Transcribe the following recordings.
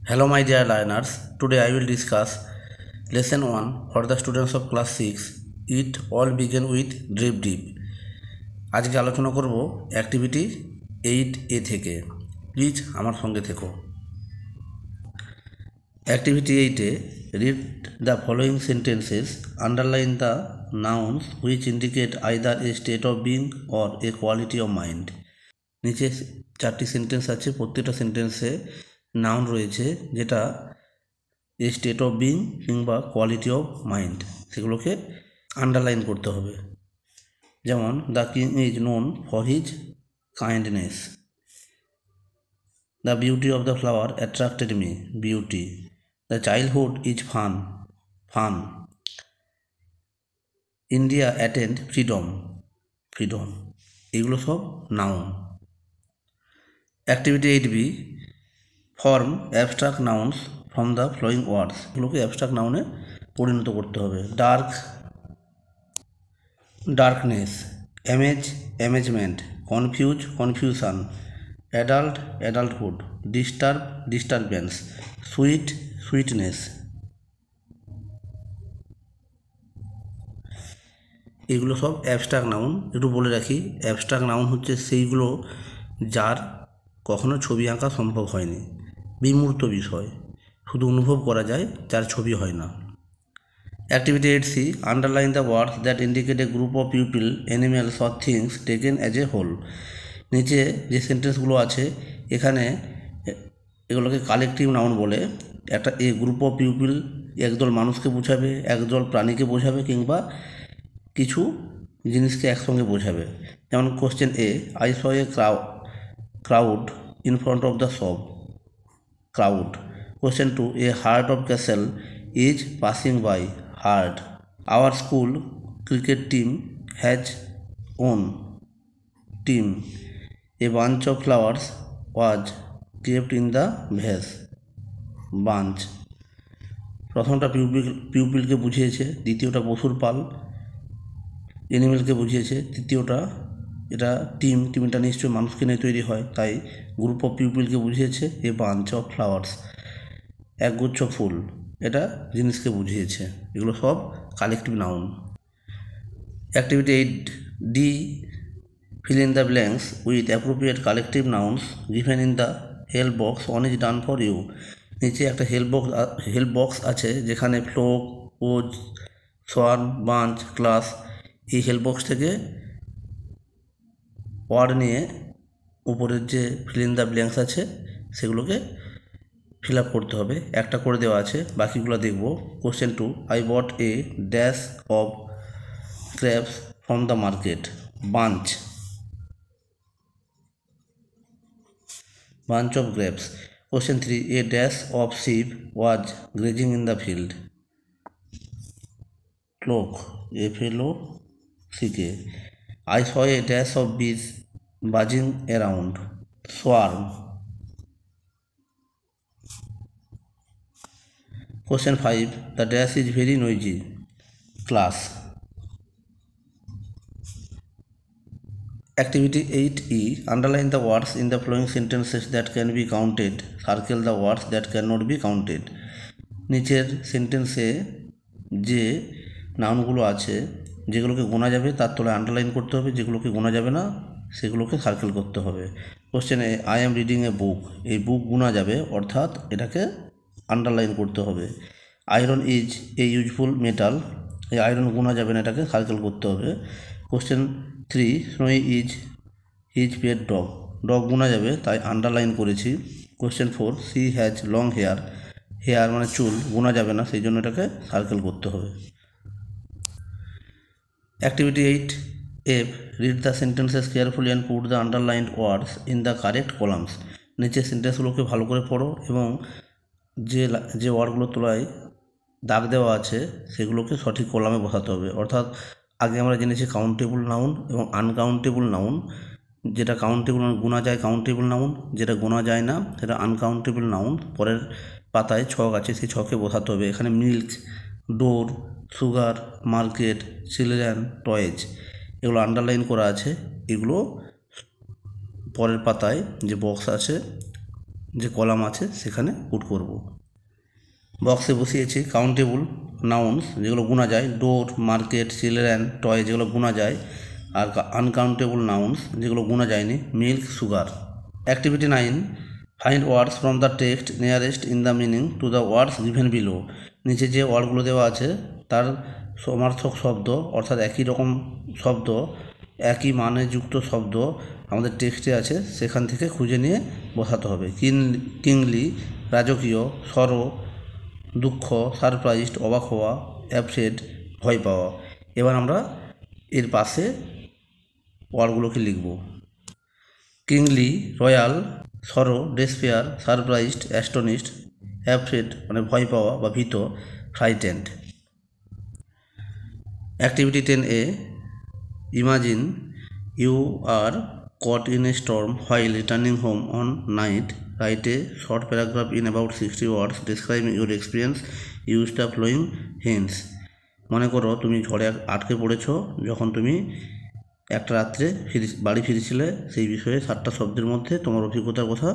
Hello my dear learners, today I will discuss lesson 1 for the students of class 6. It all began with drip dip. আজকে আলোচনা করব activity 8A থেকে। Please আমার সঙ্গে থেকো। Activity 8A, read the following sentences, underline the nouns which indicate either a state of being or a quality of mind. নিচে চারটি sentence আছে, প্রত্যেকটা সেন্টেন্সে নাউন রয়েছে যেটা স্টেট অফ বিং কিংবা কোয়ালিটি অফ মাইন্ড, সেগুলোকে আন্ডারলাইন করতে হবে। যেমন the king is known for his kindness, the beauty of the flower attracted me, beauty, the childhood is fun, fun, India attend freedom, freedom. এগুলো সব noun. Activity 8B, form abstract nouns from the following words, এগুলোকে abstract নাউনে পরিণত করতে হবে। Dark, darkness, amaze, amazement, confuse, confusion, adult, adulthood, disturb, disturbance, sweet, sweetness. এগুলো সব abstract noun. একটু বলে রাখি, অ্যাবস্ট্রাক্ট নাউন হচ্ছে সেইগুলো যার কখনো ছবি আঁকা সম্ভব হয়নি, বিমূর্ত বিষয়, শুধু অনুভব করা যায়, যার ছবি হয় না। Activity 8C, underline the words that indicate a group of people, animals or things taken as a whole. নিচে যে সেন্টেন্সগুলো আছে এখানে এগুলোকে কালেকটিভ নাউন বলে। একটা এ গ্রুপ অফ পিপল একদল মানুষকে বোঝাবে, একদল প্রাণীকে বোঝাবে, কিংবা কিছু জিনিসকে একসঙ্গে বোঝাবে। যেমন question A, I saw A crowd in front of the shop, crowd. Question 2, a heart of castle is passing by, heart. Our school cricket team has won, team. A bunch of flowers was kept in the vase, bunch. প্রথমটা পিউপিলকে বুঝিয়েছে, দ্বিতীয়টা পশুর পাল এনিমেলকে বুঝিয়েছে, তৃতীয়টা এটা টিমটা নিশ্চয়ই মানুষকে নিয়ে তৈরি হয়, তাই গ্রুপ অফ পিপলকে বুঝিয়েছে। এ বাঞ্চ অফ ফ্লাওয়ার্স, একগুচ্ছ ফুল, এটা জিনিসকে বুঝিয়েছে। এগুলো সব collective noun. Activity 8D, fill in the blanks with appropriate collective nouns given in the help box. One is done for you. নিচে একটা হেল্প বক্স আছে যেখানে ফ্লোক, ওজ, সোয়ান, বাঞ্চ, ক্লাস, এই হেল্প বক্স থেকে ওয়ার্ড নিয়ে উপরের যে fill in the blanks আছে সেগুলোকে ফিল আপ করতে হবে। একটা করে দেওয়া আছে, বাকিগুলো দেখব। Question 2, I bought a dash of grapes from the market, bunch, bunch of grapes. Question 3, a dash of ship was grazing in the field, flock, FLOCK। I saw a dash of bees buzzing around, swarm. Question 5, the dash is very noisy, class. Activity 8E, underline the words in the following sentences that can be counted, circle the words that cannot be counted. নিচের সেন্টেন্সে যে নাউনগুলো আছে যেগুলোকে গোনা যাবে তার তলায় underline করতে হবে, যেগুলোকে গোনা যাবে না সেগুলোকে সার্কেল করতে হবে। Question A, I am reading a book, এই বুক গোনা যাবে অর্থাৎ এটাকে আন্ডারলাইন করতে হবে। Iron is a useful metal, এই আয়রন গোনা যাবে না, এটাকে সার্কেল করতে হবে। Question 3, Snowy is his pet dog, dog গোনা যাবে তাই আন্ডারলাইন করেছি। Question 4, she has long hair, hair মানে চুল, গোনা যাবে না, সেই জন্য এটাকে সার্কেল করতে হবে। Activity 8F, read the sentences carefully and put the underlined words in the correct columns. নিচে সেন্টেন্সগুলোকে ভালো করে পড়ো এবং যে ওয়ার্ডগুলোর তলায় দাগ দেওয়া আছে সেগুলোকে সঠিক কলামে বসাতে হবে। অর্থাৎ আগে আমরা জেনেছি কাউন্টেবল নাউন এবং আনকাউন্টেবল নাউন। যেটা কাউন্টেবল গোনা যায় কাউন্টেবল নাউন, যেটা গোনা যায় না সেটা আনকাউন্টেবল নাউন। পরের পাতায় ছক আছে, সেই ছকে বসাতে হবে। এখানে মিল্ক, ডোর, সুগার, মার্কেট, চিলড্রেন, টয়েজ, এগুলো আন্ডারলাইন করা আছে। এগুলো পরের পাতায় যে বক্স আছে যে কলাম আছে সেখানে পুট করব। বক্সে বসিয়েছি কাউন্টেবল নাউন্স যেগুলো গোনা যায়, ডোর, মার্কেট, চিলড্রেন, টয় যেগুলো গোনা যায়, আর আনকাউন্টেবল নাউন্স যেগুলো গোনা যায়নি, milk, sugar. Activity 9, find words from the text nearest in the meaning to the words given below. নিচে যে ওয়ার্ডগুলো দেওয়া আছে তার সমার্থক শব্দ অর্থাৎ একই রকম শব্দ, একই মানে যুক্ত শব্দ আমাদের টেক্সটে আছে সেখান থেকে খুঁজে নিয়ে বসাতে হবে। কিংলি রাজকীয়, সর দুঃখ, সারপ্রাইজড অবাক হওয়া, অ্যাফ্রেড ভয় পাওয়া। এবার আমরা এর পাশে ওয়ার্ডগুলোকে লিখব। Kingly royal, sorrow despair, surprised astonished, afraid মানে ভয় পাওয়া বা ভীত, frightened. Activity 10A, imagine you are caught in a storm while returning home on night. Write a short paragraph in about 60 words describing your experience. Use the following hints. মনে করো তুমি ঝড়ে আটকে পড়েছো যখন তুমি একটা রাত্রে বাড়ি ফিরেছিলে, সেই বিষয়ে 7টা শব্দের মধ্যে তোমার অভিজ্ঞতার কথা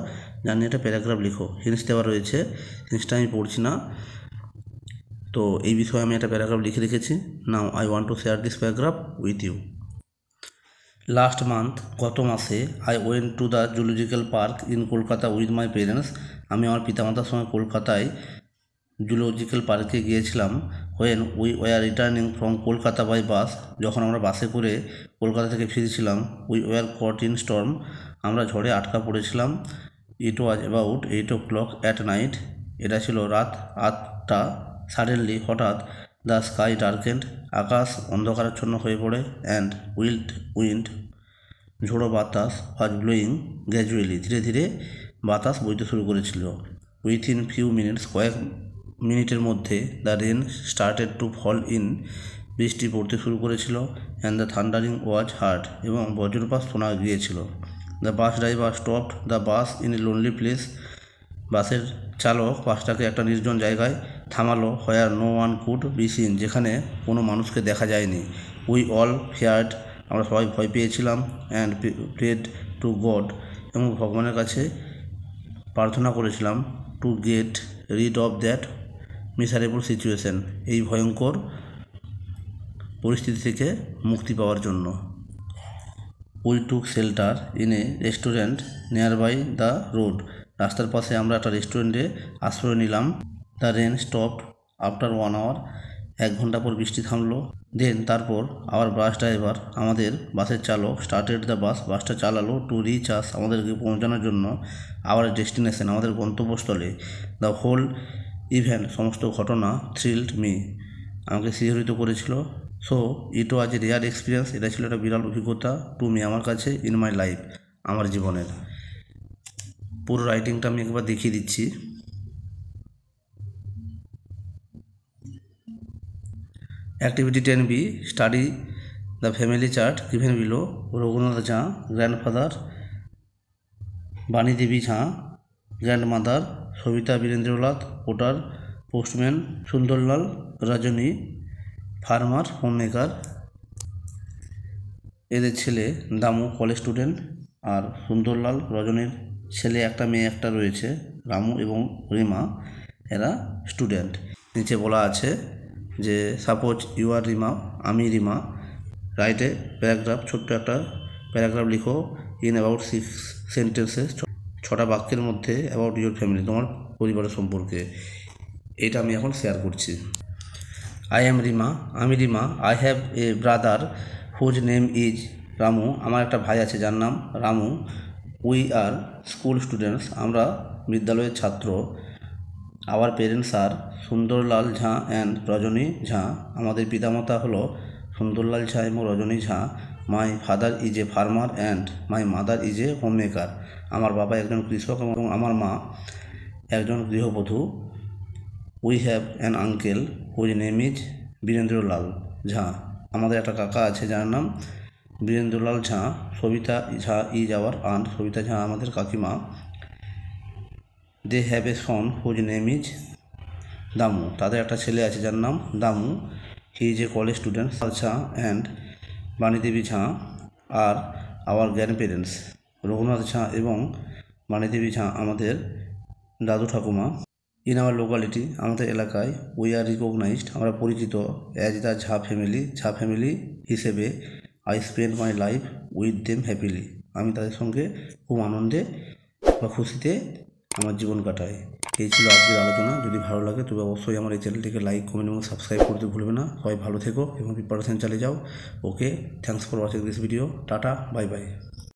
জানিয়ে একটা প্যারাগ্রাফ লিখো। হিন্টস দেওয়া রয়েছে, হিন্টসটা আমি পড়ছি না। তো এই বিষয়ে আমি একটা প্যারাগ্রাফ লিখে রেখেছি। Now I want to share this paragraph with you. Last month গত মাসে I went to the zoological park in Kolkata with my parents. আমি আমার পিতামাতার সঙ্গে কলকাতায় জুলজিক্যাল পার্কে গিয়েছিলাম। When we were returning from Kolkata by bus, যখন আমরা বাসে করে কলকাতা থেকে ফিরছিলাম। We were caught in storm, আমরা ঝড়ে আটকা পড়েছিলাম। It was about 8 o'clock at night, এটা ছিল রাত 8টা। সাডেনলি হঠাৎ, দ্য স্কাই ডার্কেন্ড, আকাশ অন্ধকারাচ্ছন্ন হয়ে পড়ে। অ্যান্ড উইন্ড ঝোড়ো বাতাস ওয়াজ ব্লোয়িং গ্র্যাজুয়ালি, ধীরে ধীরে বাতাস বইতে শুরু করেছিল। উইথিন ফিউ মিনিটস, কয়েক মিনিটের মধ্যে, the rain started to fall in, বৃষ্টি পড়তে শুরু করেছিল। And the thundering was hard, এবং বজ্রপাত শোনা গিয়েছিল। The bus driver stopped the bus in a lonely place, বাসের চালক বাসটাকে একটা নির্জন জায়গায় থামালো। Where no one could be seen, যেখানে কোনো মানুষকে দেখা যায়নি। উই অল ফিয়ার্ড, আমরা সবাই ভয় পেয়েছিলাম। অ্যান্ড প্রেড টু গড, এবং ভগবানের কাছে প্রার্থনা করেছিলাম। To get rid of that miserable situation, এই ভয়ঙ্কর পরিস্থিতি থেকে মুক্তি পাওয়ার জন্য। We took shelter in a restaurant near by the road, রাস্তার পাশে আমরা একটা রেস্টুরেন্টে আশ্রয় নিলাম। The rain stopped after 1 hour, 1 ঘন্টা পর বৃষ্টি থামলো। দেন তারপর আওয়ার বাস ড্রাইভার, আমাদের বাসের চালক, স্টার্টেড দ্য বাস, বাসটা চালালো। টু রিচ আস, আমাদেরকে পৌঁছানোর জন্য। আওয়ার ডেস্টিনেশন, আমাদের গন্তব্যস্থলে। দ্য হোল ইভেন্ট, সমস্ত ঘটনা। থ্রিল্ড মি, আমাকে শিহরিত করেছিল। So it was a rare experience, এটা ছিল একটা বিরল অভিজ্ঞতা। টু মি, আমার কাছে। ইন মাই লাইফ, আমার জীবনের। পুরো রাইটিংটা আমি একবার দেখিয়ে দিচ্ছি। Activity 10B, study the family chart given below. Raghunath Jha, grandfather. Bani Devi Jha, grandmother. Sabita Birendranath, potter. Postman Sundarlal, Rajani, farmer, homemaker. এদের ছেলে দামু, কলেজ স্টুডেন্ট। আর সুন্দরলাল, রজনীর ছেলে একটা, মেয়ে একটা রয়েছে, রামু এবং রিমা, এরা স্টুডেন্ট। নিচে বলা আছে যে সাপোজ ইউ আর রিমা, আমি রিমা। রাইটে প্যারাগ্রাফ, ছোট্ট একটা প্যারাগ্রাফ লিখো ইন অ্যাবাউট 6 সেন্টেন্সেস, 6টা বাক্যের মধ্যে অ্যাবাউট ইউর ফ্যামিলি, তোমার পরিবারের সম্পর্কে। এটা আমি এখন শেয়ার করছি। আই অ্যাম রিমা, আমি Rima. I have a brother whose name is Ramu, আমার একটা ভাই আছে যার নাম Ramu. We are school students, আমরা বিদ্যালয়ের ছাত্র। Our parents are Sundarlal Jha and Rajani Jha, আমাদের পিতামাতা হলো সুন্দরলাল ঝা এবং Rajani Jha. My father is a farmer and my mother is a homemaker, আমার বাবা একজন কৃষক এবং আমার মা একজন গৃহবধূ। We have an uncle whose name is Birendralal Jha, আমাদের একটা কাকা আছে যার নাম Birendralal Jha. Sabita Jha is our aunt, Sabita Jha আমাদের কাকিমা। They have a son whose name is Damu, তাদের একটা ছেলে আছে যার নাম Damu. He is a college student. Jha and Banidevi Jha are our grandparents, Raghunath Jha এবং বাণীদেবী ঝা আমাদের দাদু ঠাকুমা। ইন আওয়ার লোকালিটি, আমাদের এলাকায়, উই আর রিকগনাইজড, আমরা পরিচিত as the Jha family. Jha family হিসেবে I spend my life with them happily, আমি তাদের সঙ্গে খুব আনন্দে বা খুশিতে আমার জীবন কাটাই। এই ছিল আজকের আলোচনা। যদি ভালো লাগে তবে অবশ্যই আমার এই চ্যানেলটিকে লাইক, কমেন্ট এবং সাবস্ক্রাইব করতে ভুলবে না। সবাই ভালো থেকো এবং প্রিপারেশন চালিয়ে যাও। Okay, thanks for watching this video. Tata, bye by.